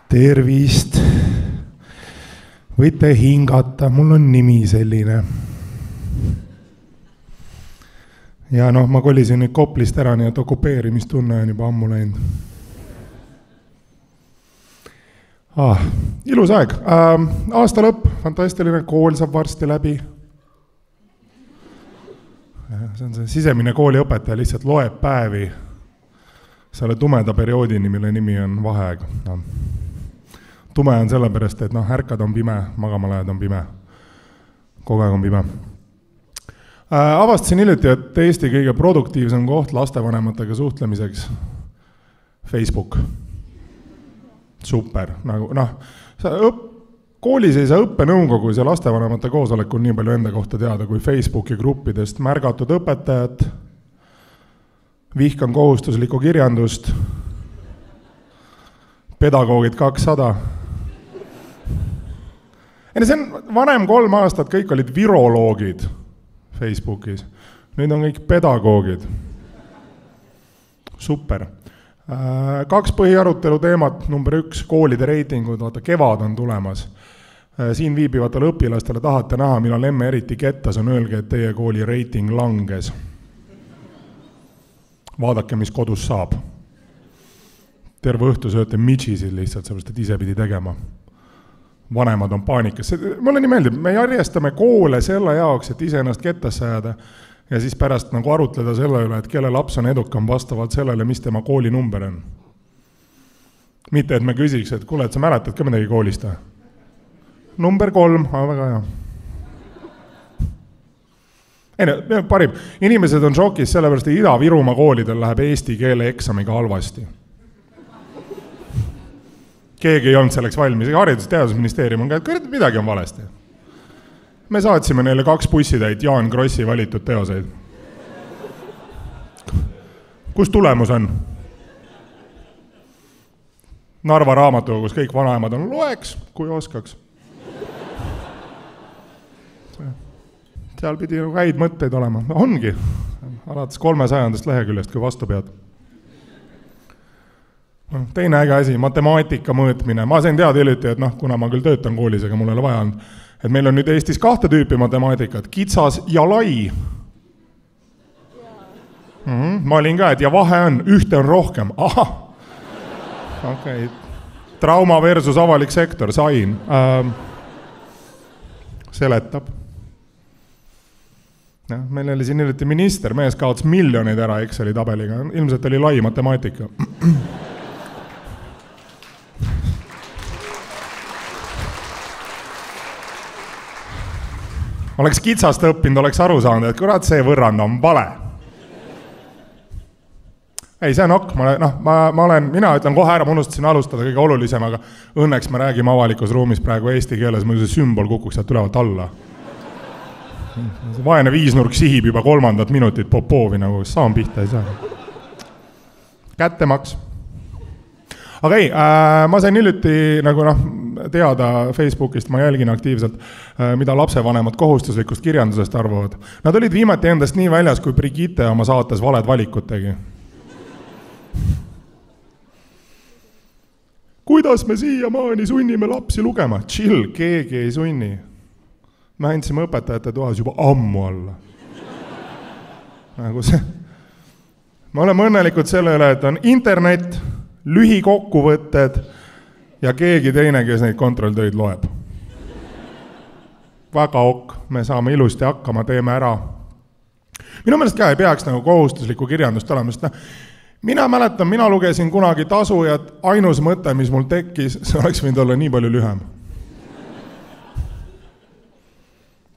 Tervist. Võite hingata, mul on nimi selline. Ja ma kolisin nüüd Koplist ära, nii et okupeerimistunne on juba ammu läinud. Ilus aeg. Aasta lõpp, fantastiline, kool saab varsti läbi. See on see sisemine kooliõpetaja, lihtsalt loeb päevi selle tumeda perioodini, mille nimi on vaheaeg. Tume on sellepärast, et ärkad on pime, magama lähed on pime. Kogu aeg on pime. Avastasin hiljuti, et Eesti kõige produktiivsem koht lastevanematega suhtlemiseks Facebook. Super. Koolis ei saa õppenõukogus ja lastevanemate koosolekul nii palju enda kohta teada kui Facebooki gruppidest märgatud õpetajad, vihkan kohustuslikku kirjandust, pedagoogid 200. See on vanem 3 aastat, kõik olid viroloogid Facebookis. Nüüd on kõik pedagoogid. Super. 2 põhiarutelu teemat. Number 1, koolide reitingud. Vaata, kevad on tulemas. Siin viibivatele õpilastele tahate näha, millal emme eriti kettas on, öelge, et teie kooli reiting langes. Vaadake, mis kodus saab. Terve õhtu sööte midžisid lihtsalt, sellepärast, et ise pidi tegema. Vanemad on paanikas. Mulle nii meeldib, me järjestame koole selle jaoks, et ise ennast kettasse ajada ja siis pärast arutleda selle üle, et kelle laps on edukam vastavalt sellele, mis tema kooli number on. Mitte, et me küsiks, et kuule, et sa mäletad ka midagi koolist. Number 3, väga hea. Parim, inimesed on šokis sellepärast, et Ida-Virumaa koolidel läheb eesti keele eksamiga halvasti. Keegi ei olnud selleks valmis. Haridus- ja Teadusministeerium on käinud, midagi on valesti. Me saatsime neile 2 bussitäit Jaan Krossi valitud teoseid. Kus tulemus on? Narva raamatukogus kõik vanaemad on, loeks, kui oskaks. Seal pidi häid mõtteid olema. Ongi. Alates 300. leheküljest, kui vastu pead. Teine äge asi, matemaatika mõõtmine. Ma sain teada hiljuti, et kuna ma küll töötan koolis, aga mul ei ole vaja olnud, et meil on nüüd Eestis 2 tüüpi matemaatikat, kitsas ja lai. Ma olin ka, et ja vahe on, ühte on rohkem. Aha! Okay. Trauma versus avalik sektor, sain. Seletab. Meil oli siin hiljuti minister, mees kaotas miljoneid ära Exceli tabeliga. Ilmselt oli lai matemaatika. Oleks kitsast õppinud, oleks aru saanud, et kurat, see võrrand on vale. Ei, see on ok. Mina ütlen kohe ära, ma unustasin alustada kõige olulisem, aga õnneks me räägime avalikus ruumis praegu eesti keeles, muidu see sümbol kukuks sealt ülevalt alla. Vaene viisnurk sihib juba 3. minutit Popovi, saan pihta ei saa. Kättemaks. Aga ei, ma sain hiljuti teada Facebookist, ma jälgin aktiivselt, mida lapsevanemad kohustuslikust kirjandusest arvavad. Nad olid viimati endast nii väljas, kui Brigitte oma saates valed valikud tegi. Kuidas me siiamaani sunnime lapsi lugema? Chill, keegi ei sunni. Me andsime õpetajate toas juba ammu alla. Me oleme õnnelikud selle üle, et on internet, lühikokkuvõtted ja keegi teine, kes neid kontrolltöid loeb. Väga ok, me saame ilusti hakkama, teeme ära. Minu meelest ka ei peaks kohustuslikku kirjandust olema, sest mina mäletan, mina lugesin kunagi tasujat, ainus mõte, mis mul tekkis, see oleks võinud olla nii palju lühem.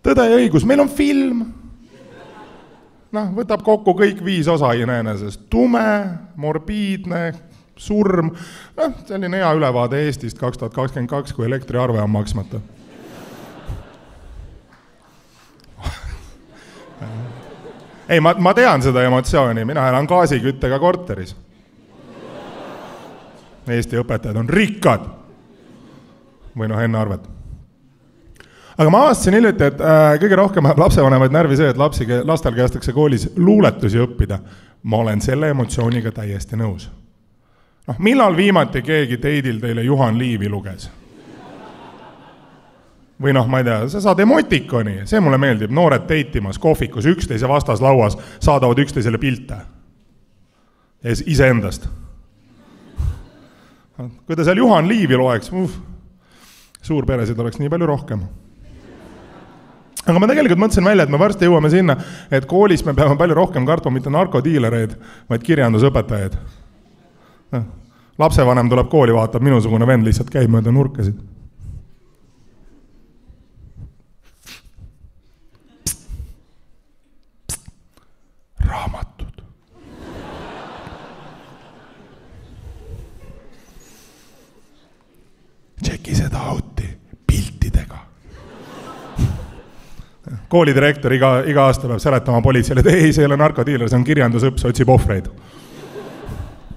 Tõde ja õigus, meil on film. Võtab kokku kõik 5 osa iseenesest. Tume, morbiidne, surm. Selline hea ülevaade Eestist 2022, kui elektriarve on maksmata. Ei, ma tean seda emotsiooni. Mina elan gaasiküttega korteris. Eesti õpetajad on rikkad. Või enne arvet. Aga ma avastasin hiljuti, et kõige rohkem lapsevanemaid närvi see, et lastel käestakse koolis luuletusi õppida. Ma olen selle emotsiooniga täiesti nõus. No, millal viimati keegi teidil teile Juhan Liivi luges? Või noh, ma ei tea, sa saad emotikoni, see mulle meeldib, noored teitimas, kohvikus, üksteise vastas lauas, saadavad üksteisele pilte. Ja iseendast. Kui ta seal Juhan Liivi loeks, suurperesid oleks nii palju rohkem. Aga ma tegelikult mõtlesin välja, et me varsti jõuame sinna, et koolis me peame palju rohkem kartma mitte narkodiilereid, vaid kirjandusõpetajaid. Lapsevanem tuleb kooli, vaatab, minusugune vend lihtsalt käib mööda nurkasid. Raamatud. Tšeki seda auti piltidega. Koolidirektor iga aasta peab seletama politseile, et ei, see ei ole narkodiiler, see on kirjandusõps, otsib ohvreid.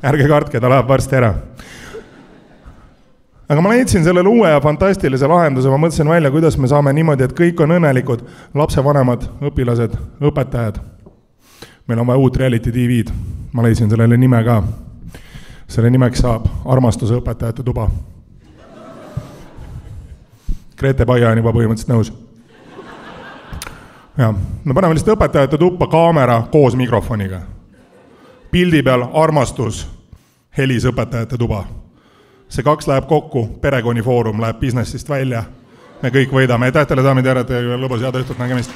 Ärge kartke, ta läheb varsti ära. Aga ma leidsin sellele uue ja fantastilise lahenduse, ma mõtlesin välja, kuidas me saame niimoodi, et kõik on õnnelikud, lapsevanemad, õpilased, õpetajad. Meil on vaja uut reality TV-d, ma leidsin sellele nime ka. Selle nimeks saab Armastuse õpetajate tuba. Grete Paia on juba põhimõtteliselt nõus. Ja, me paneme lihtsalt õpetajate tuppa kaamera koos mikrofoniga. Pildi peal armastus, helis õpetajate tuba. See 2 läheb kokku, Perekonnifoorum läheb businessist välja. Me kõik võidame. Aitäh teile, daamid ja härrad, lõbus head õhtut nägemist.